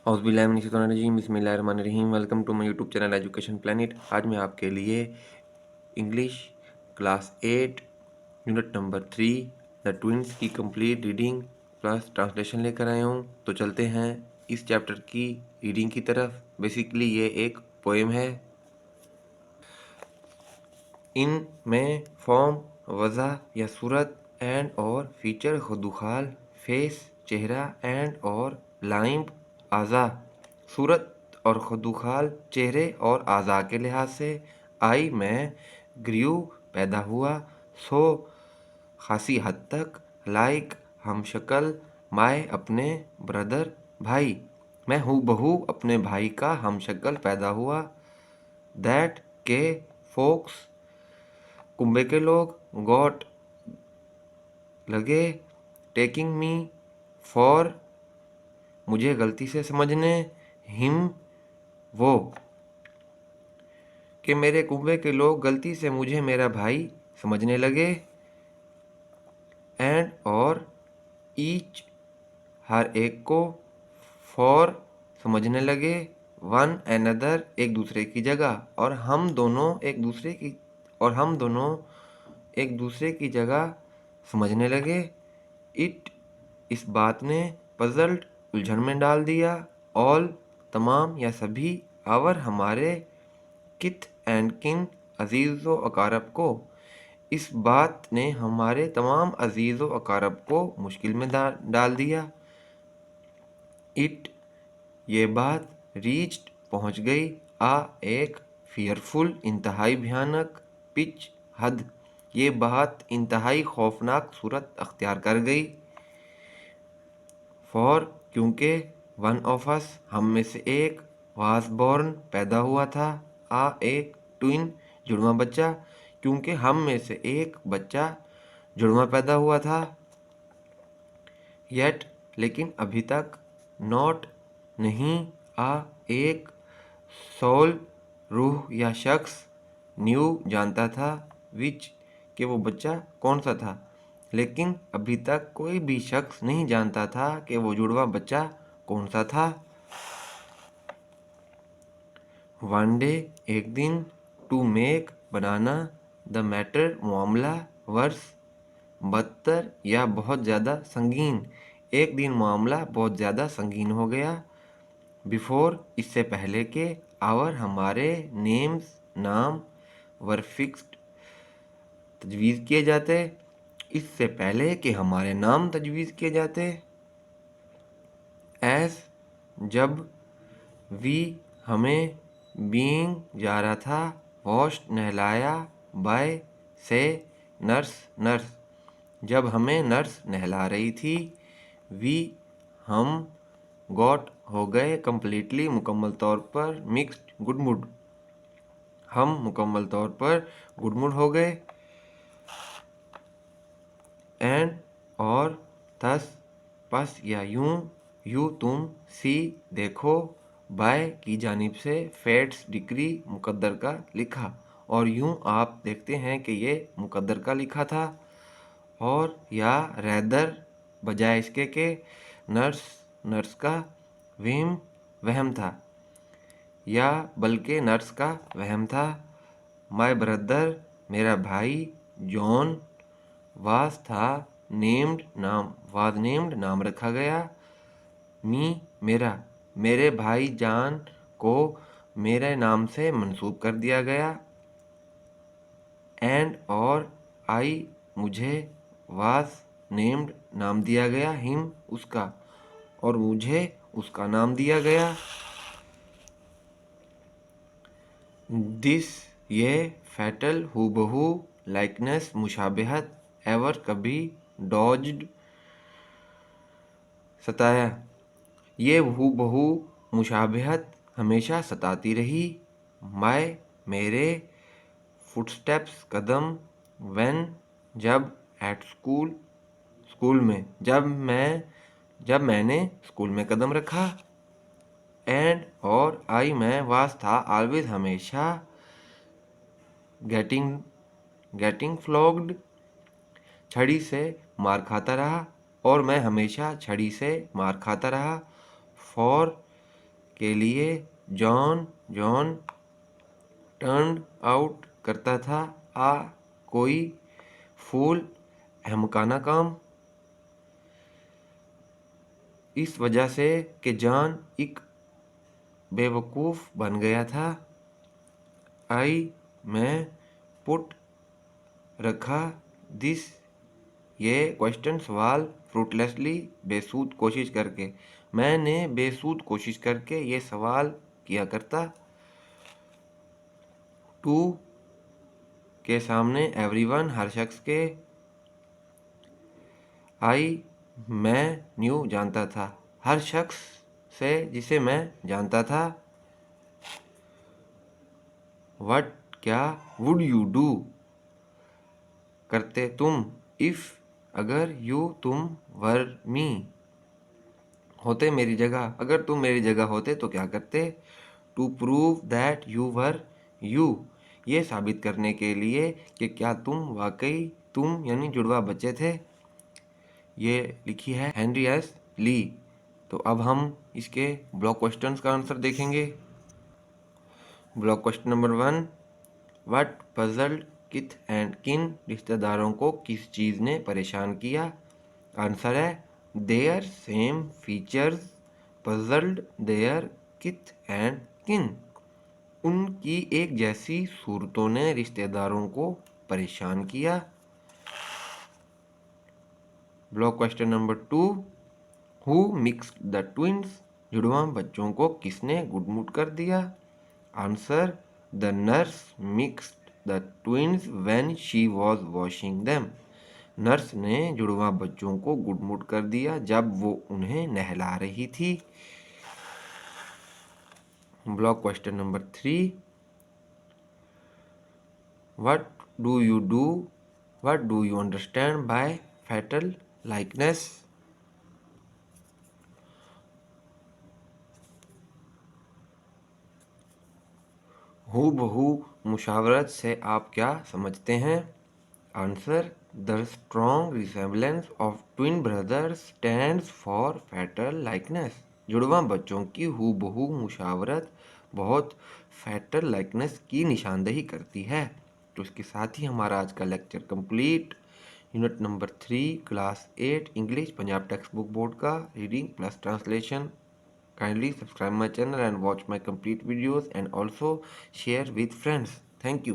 औज़ुबिल्लाहिमिनश्शैतानिर्रजीम बिस्मिल्लाहिर्रहमानिर्रहीम। Welcome to my YouTube channel education planet. आज मैं आपके लिए English class 8 unit number 3 the twins की कंप्लीट रीडिंग प्लस ट्रांसलेशन लेकर आया हूँ। तो चलते हैं इस चैप्टर की रीडिंग की तरफ। बेसिकली ये एक पोएम है। इन में फॉर्म, वज़ा या सूरत एंड और फीचर खुदुखाल, फेस चेहरा एंड और लाइम्ब आज़ा। सूरत और खुदुखाल चेहरे और आज़ा के लिहाज से आई मैं ग्रीव पैदा हुआ, सो खासी हद तक लाइक हम शक्ल माए अपने ब्रदर भाई, मैं हूँ बहू अपने भाई का हम शक्ल पैदा हुआ। दैट के फोक्स कुंबे के लोग गॉट लगे टेकिंग मी फॉर मुझे गलती से समझने, हिम वो कि मेरे कुंबे के लोग गलती से मुझे मेरा भाई समझने लगे। एंड और ईच हर एक को, फॉर समझने लगे, वन एनदर एक दूसरे की जगह, और हम दोनों एक दूसरे की जगह समझने लगे। इट इस बात ने पजल्ड उलझन में डाल दिया, ऑल तमाम या सभी, आवर हमारे, किथ एंड किन अजीज़ व अकारब को, इस बात ने हमारे तमाम अजीज़ व अकारब को मुश्किल में डाल दिया। इट ये बात रीच्ड पहुँच गई, आ एक फियरफुल इंतहाई भयानक, पिच हद ये बात इंतहाई खौफनाक सूरत अख्तियार कर गई। फॉर क्योंकि वन ऑफ अस हम में से एक, वाज बॉर्न पैदा हुआ था, आ एक ट्विन जुड़वा बच्चा, क्योंकि हम में से एक बच्चा जुड़वा पैदा हुआ था। येट लेकिन अभी तक, नॉट नहीं, आ एक सोल रूह या शख्स, न्यू जानता था, विच कि वो बच्चा कौन सा था, लेकिन अभी तक कोई भी शख्स नहीं जानता था कि वो जुड़वा बच्चा कौन सा था। वन डे एक दिन, टू मेक बनाना, द मैटर मामला, वर्स बदतर या बहुत ज़्यादा संगीन, एक दिन मामला बहुत ज़्यादा संगीन हो गया। बिफोर इससे पहले के, आवर हमारे, नेम्स नाम, वर फिक्स्ड तजवीज़ किए जाते, इससे पहले कि हमारे नाम तजवीज़ किए जाते। एज जब, वी हमें, बीइंग जा रहा था, वॉश्ड नहलाया, बाय से नर्स नर्स जब हमें नर्स नहला रही थी। वी हम, गॉट हो गए, कम्प्लीटली मुकम्मल तौर पर, मिक्स्ड गुड मूड हम मुकम्मल तौर पर गुड मूड हो गए। एंड और थस पस या यूं, यू तुम, सी देखो, बाय की जानिब से, फेट्स डिक्री मुकद्दर का लिखा, और यूं आप देखते हैं कि ये मुकद्दर का लिखा था। और या रैदर बजाय इसके के, नर्स नर्स का, विम वहम था, या बल्कि नर्स का वहम था। माय ब्रदर मेरा भाई, जॉन वाज था, नेम्ड नाम रखा गया। मी मेरा, मेरे भाई जान को मेरे नाम से मंसूब कर दिया गया। एंड और आई मुझे, वाज नेम्ड नाम दिया गया, हिम उसका, और मुझे उसका नाम दिया गया। दिस ये, फैटल हूबहू, लाइकनेस मुशाबहत, एवर कभी, डॉज्ड सताया, ये हूबहू मुशाबहत हमेशा सताती रही। माय मेरे, फुटस्टेप्स कदम, व्हेन जब, एट स्कूल स्कूल में, जब मैंने स्कूल में कदम रखा। एंड और आई मैं, वास था, ऑलवेज हमेशा, गेटिंग फ्लॉग्ड छड़ी से मार खाता रहा, और मैं हमेशा छड़ी से मार खाता रहा। फॉर के लिए जॉन जॉन टर्न आउट करता था आ कोई फूल अहमकाना काम, इस वजह से कि जॉन एक बेवकूफ़ बन गया था। आई मैं पुट रखा दिस ये क्वेश्चन सवाल फ्रूटलेसली बेसूद कोशिश करके, मैंने बेसूद कोशिश करके ये सवाल किया करता। टू के सामने एवरीवन हर शख्स के, आई मैं न्यू जानता था हर शख्स से जिसे मैं जानता था। व्हाट क्या, वुड यू डू करते तुम, इफ़ अगर यू तुम वर मी होते मेरी जगह, अगर तुम मेरी जगह होते तो क्या करते। To prove that you were you ये साबित करने के लिए कि क्या तुम वाकई तुम यानी जुड़वा बच्चे थे। ये लिखी है हेनरी एस ली। तो अब हम इसके ब्लॉक क्वेश्चंस का आंसर देखेंगे। Block question number 1, what puzzled किथ एंड किन रिश्तेदारों को किस चीज़ ने परेशान किया। आंसर है their same features puzzled their kith and kin, उनकी एक जैसी सूरतों ने रिश्तेदारों को परेशान किया। Block question number 2, who mixed the twins, जुड़वा बच्चों को किसने गुडमुट कर दिया। Answer the nurse mixed the twins when she was washing them, nurse ने जुड़वा बच्चों को गुडमुट कर दिया जब वो उन्हें नहला रही थी। Block question number 3, what do you understand by fatal likeness. हूबहू मुशावरत से आप क्या समझते हैं। Answer the strong resemblance of twin brothers stands for fatal likeness, जुड़वा बच्चों की हूबहू मुशावरत बहुत फैटल लाइकनेस की निशानदेही करती है। तो इसके साथ ही हमारा आज का lecture complete. Unit number 3 class 8 English Punjab text book board का reading plus translation. Kindly subscribe my channel and watch my complete videos and also share with friends. Thank you.